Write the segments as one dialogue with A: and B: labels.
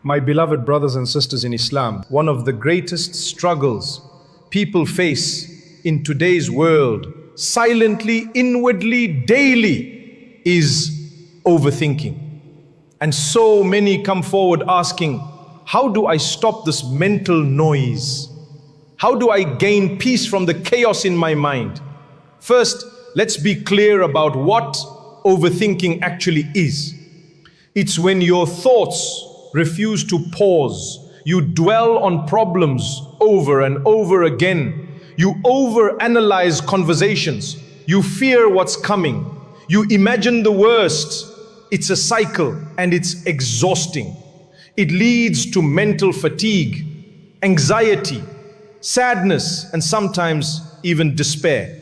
A: My beloved brothers and sisters in Islam, one of the greatest struggles people face in today's world, silently, inwardly, daily, is overthinking. And so many come forward asking, how do I stop this mental noise? How do I gain peace from the chaos in my mind? First, let's be clear about what overthinking actually is. It's when your thoughts refuse to pause. You dwell on problems over and over again. You overanalyze conversations. You fear what's coming. You imagine the worst. It's a cycle and it's exhausting. It leads to mental fatigue, anxiety, sadness, and sometimes even despair.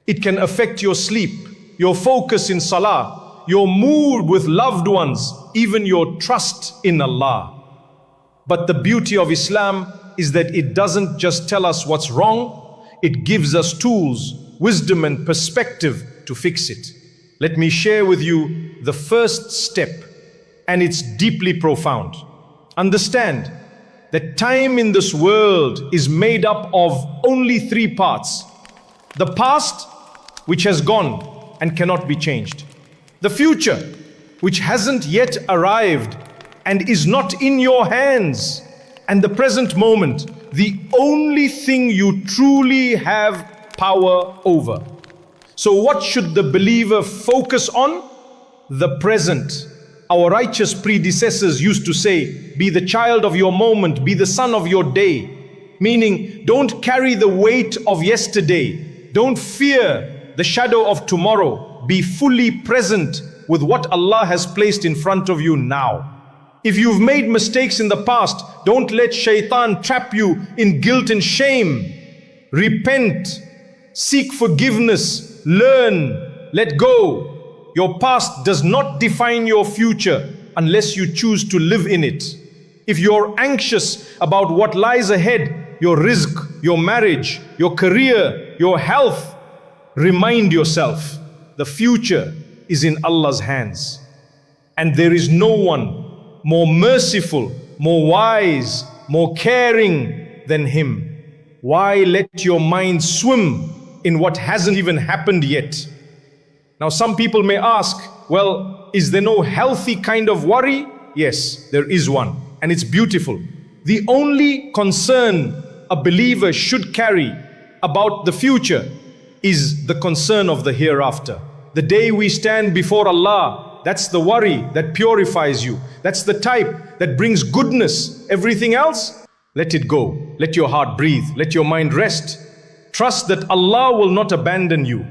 A: It can affect your sleep, your focus in salah, your mood with loved ones, even your trust in Allah. But the beauty of Islam is that it doesn't just tell us what's wrong, it gives us tools, wisdom and perspective to fix it. Let me share with you the first step, and it's deeply profound. Understand that time in this world is made up of only three parts. The past, which has gone and cannot be changed. The future, which hasn't yet arrived and is not in your hands. And the present moment, the only thing you truly have power over. So what should the believer focus on? The present. Our righteous predecessors used to say, be the child of your moment, be the son of your day. Meaning, don't carry the weight of yesterday. Don't fear the shadow of tomorrow. Be fully present with what Allah has placed in front of you now. If you've made mistakes in the past, don't let shaitan trap you in guilt and shame. Repent, seek forgiveness, learn, let go. Your past does not define your future unless you choose to live in it. If you're anxious about what lies ahead, your rizq, your marriage, your career, your health, remind yourself, the future is in Allah's hands. And there is no one more merciful, more wise, more caring than Him. Why let your mind swim in what hasn't even happened yet? Now some people may ask, well, is there no healthy kind of worry? Yes, there is one, and it's beautiful. The only concern a believer should carry about the future is the concern of the hereafter. The day we stand before Allah, that's the worry that purifies you. That's the type that brings goodness. Everything else, let it go. Let your heart breathe. Let your mind rest. Trust that Allah will not abandon you.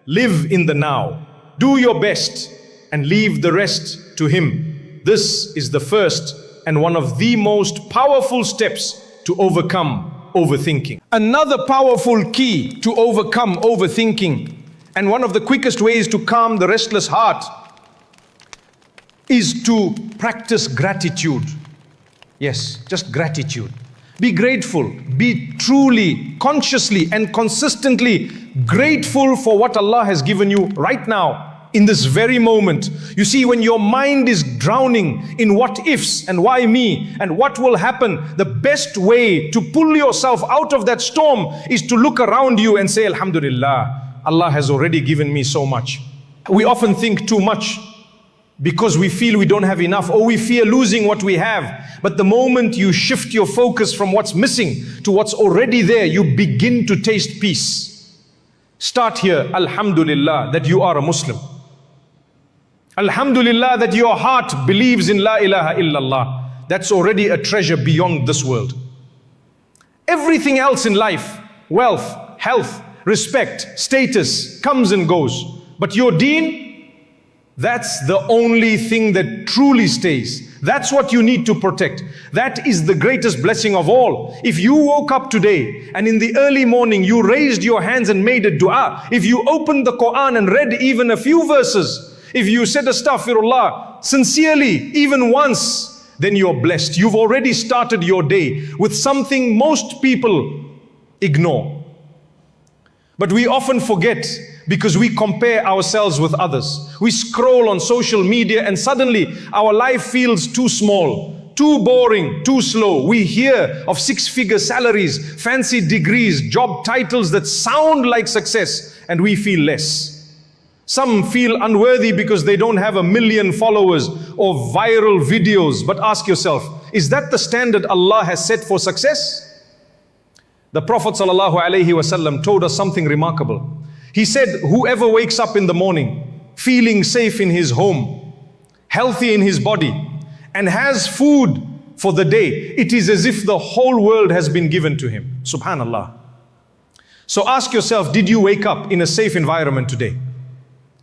A: Live in the now. Do your best and leave the rest to Him. This is the first and one of the most powerful steps to overcome overthinking. Another powerful key to overcome overthinking, and one of the quickest ways to calm the restless heart, is to practice gratitude. Yes, just gratitude. Be grateful. Be truly, consciously and consistently grateful for what Allah has given you right now, in this very moment. You see, when your mind is drowning in what ifs and why me and what will happen, the best way to pull yourself out of that storm is to look around you and say, Alhamdulillah, Allah has already given me so much. We often think too much because we feel we don't have enough, or we fear losing what we have. But the moment you shift your focus from what's missing to what's already there, you begin to taste peace. Start here. Alhamdulillah that you are a Muslim. Alhamdulillah that your heart believes in La ilaha illallah. That's already a treasure beyond this world. Everything else in life, wealth, health, respect, status, comes and goes. But your deen, that's the only thing that truly stays. That's what you need to protect. That is the greatest blessing of all. If you woke up today and in the early morning you raised your hands and made a dua, if you opened the Qur'an and read even a few verses, if you said astaghfirullah sincerely even once, then you're blessed. You've already started your day with something most people ignore. But we often forget because we compare ourselves with others. We scroll on social media and suddenly our life feels too small. too boring, too slow. We hear of six-figure salaries, fancy degrees, job titles that sound like success, and we feel less. Some feel unworthy because they don't have 1 million followers or viral videos. But ask yourself, is that the standard Allah has set for success? The Prophet ﷺ told us something remarkable. He said, whoever wakes up in the morning, feeling safe in his home, healthy in his body, and has food for the day, it is as if the whole world has been given to him. Subhanallah. So ask yourself, did you wake up in a safe environment today?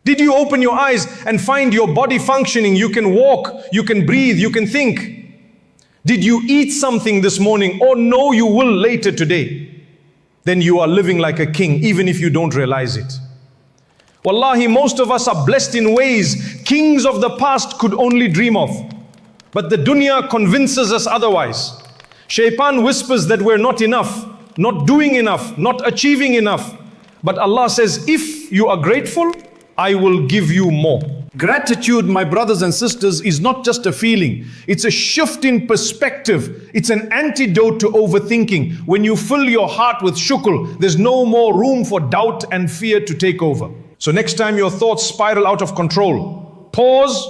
A: Did you open your eyes and find your body functioning? You can walk, you can breathe, you can think. Did you eat something this morning, or no, you will later today? Then you are living like a king, even if you don't realize it. Wallahi, most of us are blessed in ways kings of the past could only dream of. But the dunya convinces us otherwise. Shaitan whispers that we're not enough, not doing enough, not achieving enough. But Allah says, if you are grateful, I will give you more. Gratitude, my brothers and sisters, is not just a feeling. It's a shift in perspective. It's an antidote to overthinking. When you fill your heart with shukr, there's no more room for doubt and fear to take over. So next time your thoughts spiral out of control, pause,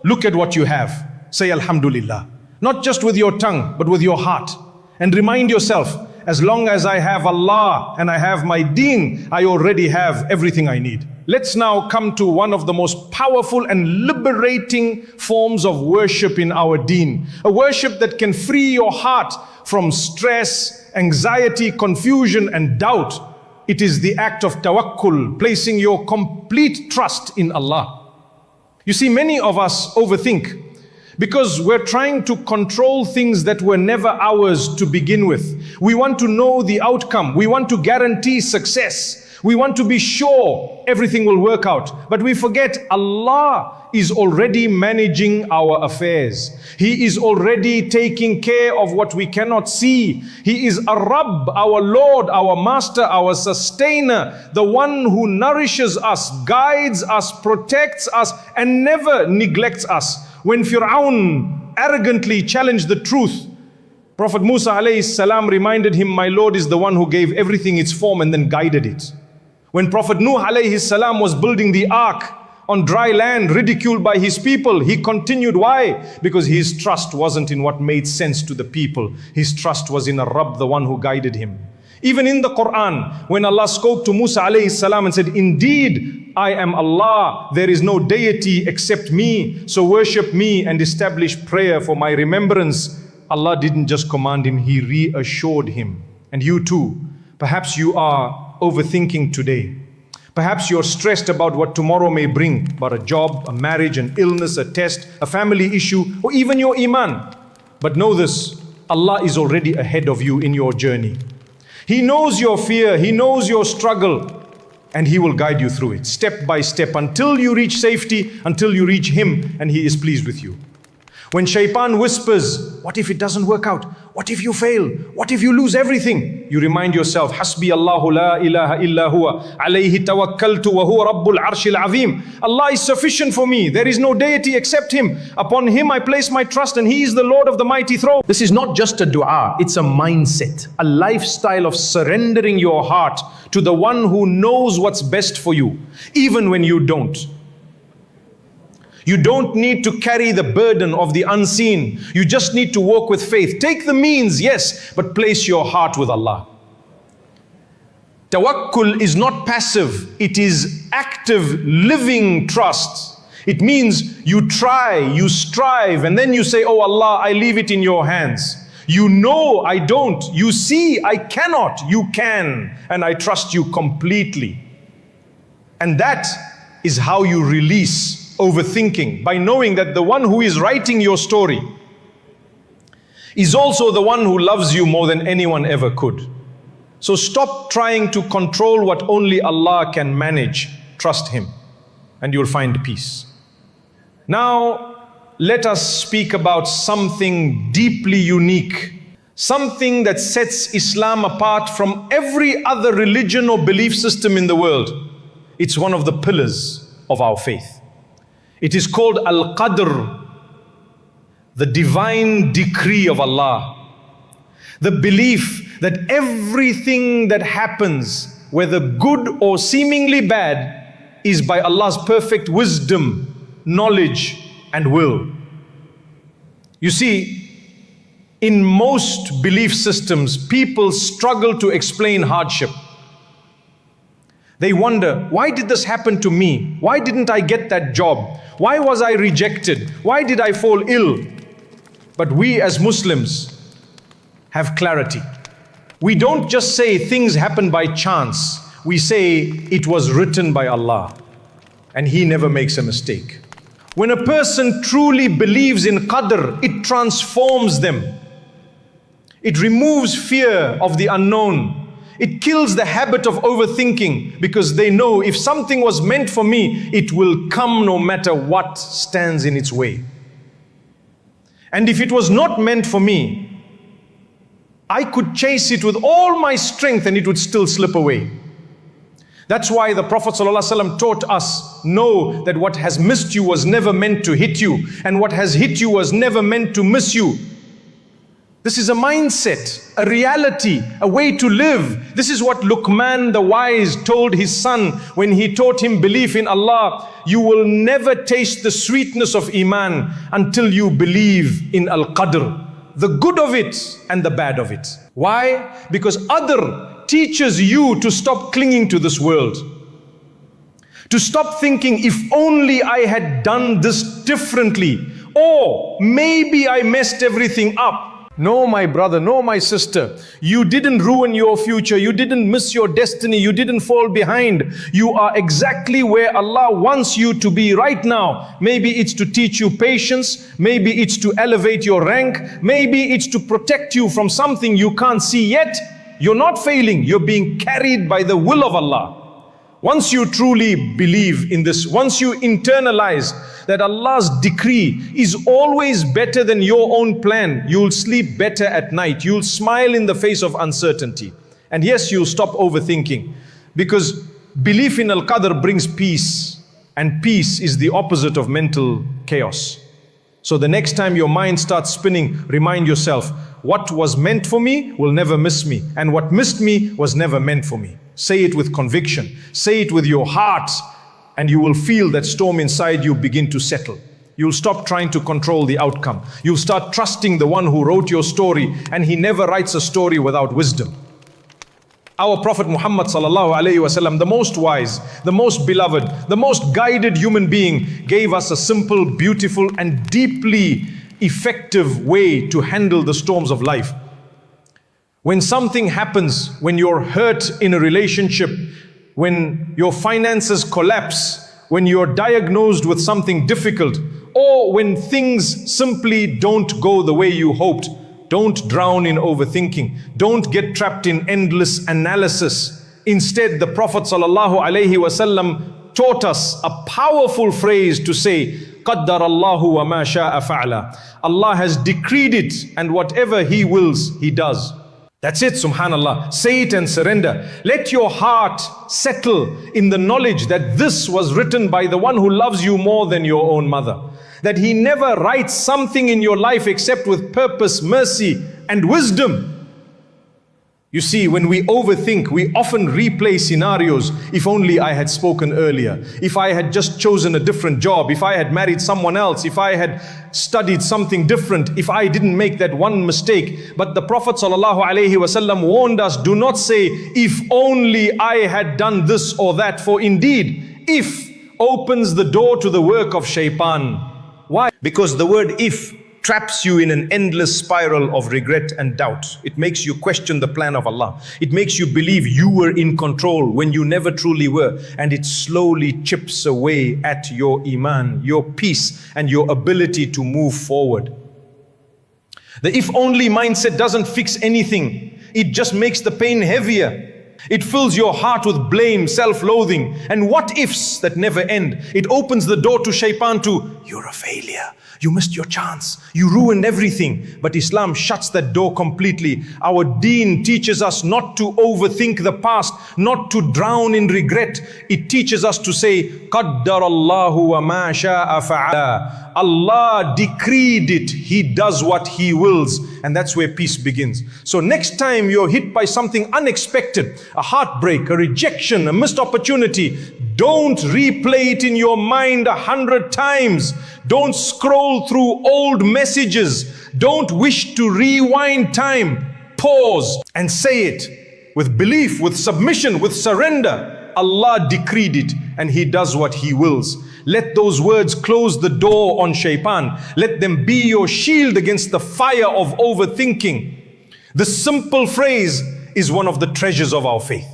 A: look at what you have. Say Alhamdulillah. Not just with your tongue, but with your heart. And remind yourself, as long as I have Allah and I have my deen, I already have everything I need. Let's now come to one of the most powerful and liberating forms of worship in our deen. A worship that can free your heart from stress, anxiety, confusion, and doubt. It is the act of tawakkul, placing your complete trust in Allah. You see, many of us overthink because we're trying to control things that were never ours to begin with. We want to know the outcome. We want to guarantee success. We want to be sure everything will work out. But we forget Allah is already managing our affairs. He is already taking care of what we cannot see. He is Ar-Rabb, our Lord, our Master, our Sustainer, the one who nourishes us, guides us, protects us, and never neglects us. When Fir'aun arrogantly challenged the truth, Prophet Musa alayhi salam reminded him, my Lord is the one who gave everything its form and then guided it. When Prophet Nuh alayhi salam was building the ark on dry land, ridiculed by his people, he continued. Why? Because his trust wasn't in what made sense to the people. His trust was in Ar-Rabb, the one who guided him. Even in the Qur'an, when Allah spoke to Musa alayhi salam and said, indeed, I am Allah, there is no deity except me, so worship me and establish prayer for my remembrance. Allah didn't just command him, He reassured him. And you too, perhaps you are overthinking today. Perhaps you're stressed about what tomorrow may bring, about a job, a marriage, an illness, a test, a family issue, or even your Iman. But know this, Allah is already ahead of you in your journey. He knows your fear, He knows your struggle, and He will guide you through it, step by step, until you reach safety, until you reach Him, and He is pleased with you. When shaitan whispers, what if it doesn't work out? What if you fail? What if you lose everything? You remind yourself, Hasbi Allahu la ilaha illa huwa, alayhi tawakkaltu wa huwa rabbul arshil azim. Allah is sufficient for me. There is no deity except Him. Upon Him I place my trust, and He is the Lord of the mighty throne. This is not just a dua, it's a mindset, a lifestyle of surrendering your heart to the one who knows what's best for you, even when you don't. You don't need to carry the burden of the unseen. You just need to walk with faith. Take the means, yes, but place your heart with Allah. Tawakkul is not passive. It is active, living trust. It means you try, you strive, and then you say, oh Allah, I leave it in your hands. You know I don't. You see I cannot. You can. And I trust you completely. And that is how you release overthinking, by knowing that the one who is writing your story is also the one who loves you more than anyone ever could. So stop trying to control what only Allah can manage. Trust Him and you'll find peace. Now let us speak about something deeply unique, something that sets Islam apart from every other religion or belief system in the world. It's one of the pillars of our faith. It is called Al-Qadr, the divine decree of Allah, the belief that everything that happens, whether good or seemingly bad, is by Allah's perfect wisdom, knowledge, and will. You see, in most belief systems, people struggle to explain hardship. They wonder, why did this happen to me? Why didn't I get that job? Why was I rejected? Why did I fall ill? But we as Muslims have clarity. We don't just say things happen by chance. We say it was written by Allah, and He never makes a mistake. When a person truly believes in Qadr, it transforms them. It removes fear of the unknown. It kills the habit of overthinking, because they know if something was meant for me, it will come no matter what stands in its way. And if it was not meant for me, I could chase it with all my strength and it would still slip away. That's why the Prophet ﷺ taught us, know that what has missed you was never meant to hit you, and what has hit you was never meant to miss you. This is a mindset, a reality, a way to live. This is what Luqman the wise told his son when he taught him belief in Allah. You will never taste the sweetness of Iman until you believe in Al-Qadr, the good of it and the bad of it. Why? Because Qadr teaches you to stop clinging to this world. To stop thinking, if only I had done this differently, or maybe I messed everything up. No, my brother, no, my sister, you didn't ruin your future, you didn't miss your destiny, you didn't fall behind. You are exactly where Allah wants you to be right now. Maybe it's to teach you patience, maybe it's to elevate your rank, maybe it's to protect you from something you can't see yet. You're not failing, you're being carried by the will of Allah. Once you truly believe in this, once you internalize that Allah's decree is always better than your own plan, you'll sleep better at night. You'll smile in the face of uncertainty. And yes, you'll stop overthinking, because belief in Al-Qadr brings peace, and peace is the opposite of mental chaos. So the next time your mind starts spinning, remind yourself, what was meant for me will never miss me, and what missed me was never meant for me. Say it with conviction, say it with your heart, and you will feel that storm inside you begin to settle. You'll stop trying to control the outcome. You'll start trusting the one who wrote your story, and he never writes a story without wisdom. Our Prophet Muhammad sallallahu alaihi wasallam, the most wise, the most beloved, the most guided human being, gave us a simple, beautiful, and deeply effective way to handle the storms of life. When something happens, when you're hurt in a relationship, when your finances collapse, when you're diagnosed with something difficult, or when things simply don't go the way you hoped, don't drown in overthinking. Don't get trapped in endless analysis. Instead, the Prophet ﷺ taught us a powerful phrase to say, قَدَّرَ اللَّهُ وَمَا شَاءَ فَعْلَ. Allah has decreed it, and whatever He wills, He does. That's it, subhanallah. Say it and surrender. Let your heart settle in the knowledge that this was written by the one who loves you more than your own mother. That He never writes something in your life except with purpose, mercy, and wisdom. You see, when we overthink, we often replay scenarios. If only I had spoken earlier. If I had just chosen a different job. If I had married someone else. If I had studied something different. If I didn't make that one mistake. But the Prophet ﷺ warned us, do not say, if only I had done this or that. For indeed, if opens the door to the work of shaitan. Why? Because the word if traps you in an endless spiral of regret and doubt. It makes you question the plan of Allah. It makes you believe you were in control when you never truly were. And it slowly chips away at your Iman, your peace, and your ability to move forward. The if only mindset doesn't fix anything. It just makes the pain heavier. It fills your heart with blame, self-loathing, and what ifs that never end. It opens the door to shaitan to, you're a failure. You missed your chance. You ruined everything. But Islam shuts that door completely. Our deen teaches us not to overthink the past, not to drown in regret. It teaches us to say, قَدَّرَ اللَّهُ وَمَا شَاءَ فَعَلَ. Allah decreed it. He does what He wills. And that's where peace begins. So next time you're hit by something unexpected, a heartbreak, a rejection, a missed opportunity, don't replay it in your mind 100 times. Don't scroll through old messages. Don't wish to rewind time. Pause and say it with belief, with submission, with surrender. Allah decreed it and He does what He wills. Let those words close the door on shaitan. Let them be your shield against the fire of overthinking. The simple phrase is one of the treasures of our faith.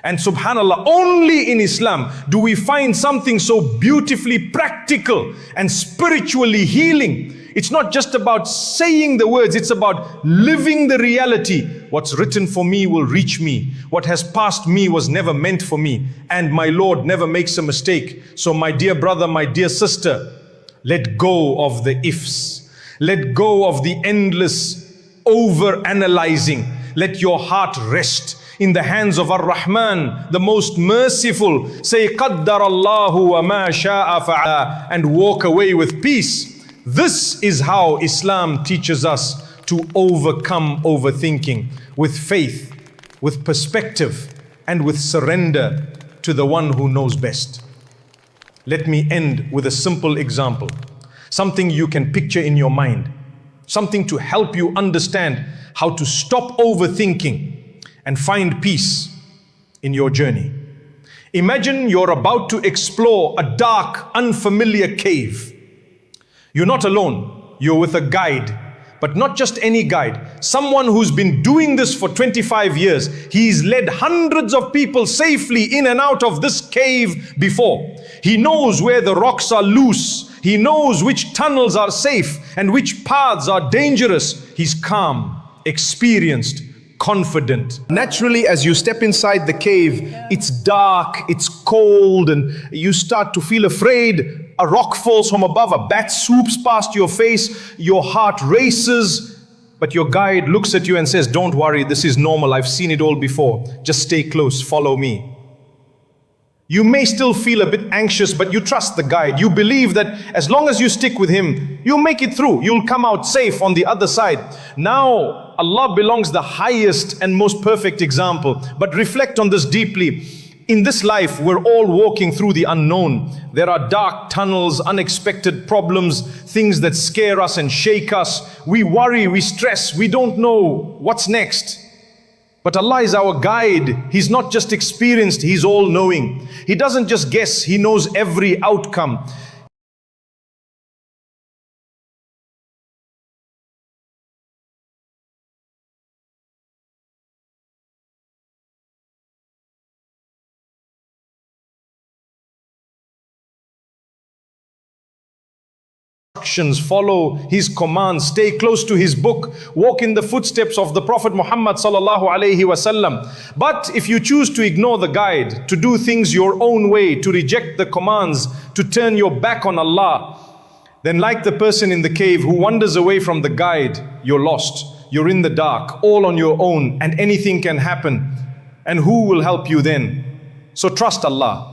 A: And subhanallah, only in Islam do we find something so beautifully practical and spiritually healing. It's not just about saying the words, it's about living the reality. What's written for me will reach me. What has passed me was never meant for me. And my Lord never makes a mistake. So my dear brother, my dear sister, let go of the ifs. Let go of the endless over-analyzing. Let your heart rest in the hands of Ar-Rahman, the most merciful. Say, قَدَّرَ اللَّهُ وَمَا شَاءَ فَعَلَ, and walk away with peace. This is how Islam teaches us to overcome overthinking, with faith, with perspective, and with surrender to the one who knows best. Let me end with a simple example, something you can picture in your mind, something to help you understand how to stop overthinking and find peace in your journey. Imagine you're about to explore a dark, unfamiliar cave. You're not alone, you're with a guide, but not just any guide, someone who's been doing this for 25 years. He's led hundreds of people safely in and out of this cave before. He knows where the rocks are loose. He knows which tunnels are safe and which paths are dangerous. He's calm, experienced, confident. Naturally, as you step inside the cave, it's dark, it's cold, and you start to feel afraid. A rock falls from above, a bat swoops past your face, your heart races, but your guide looks at you and says, don't worry, this is normal, I've seen it all before. Just stay close, follow me. You may still feel a bit anxious, but you trust the guide. You believe that as long as you stick with him, you'll make it through. You'll come out safe on the other side. Now, Allah belongs the highest and most perfect example. But reflect on this deeply. In this life, we're all walking through the unknown. There are dark tunnels, unexpected problems, things that scare us and shake us. We worry, we stress, we don't know what's next. But Allah is our guide. He's not just experienced, He's all-knowing. He doesn't just guess, He knows every outcome. Follow His commands, stay close to His book, walk in the footsteps of the Prophet Muhammad sallallahu alaihi wasallam. But if you choose to ignore the guide, to do things your own way, to reject the commands, to turn your back on Allah, then like the person in the cave who wanders away from the guide, you're lost, you're in the dark, all on your own, and anything can happen. And who will help you then? So trust Allah.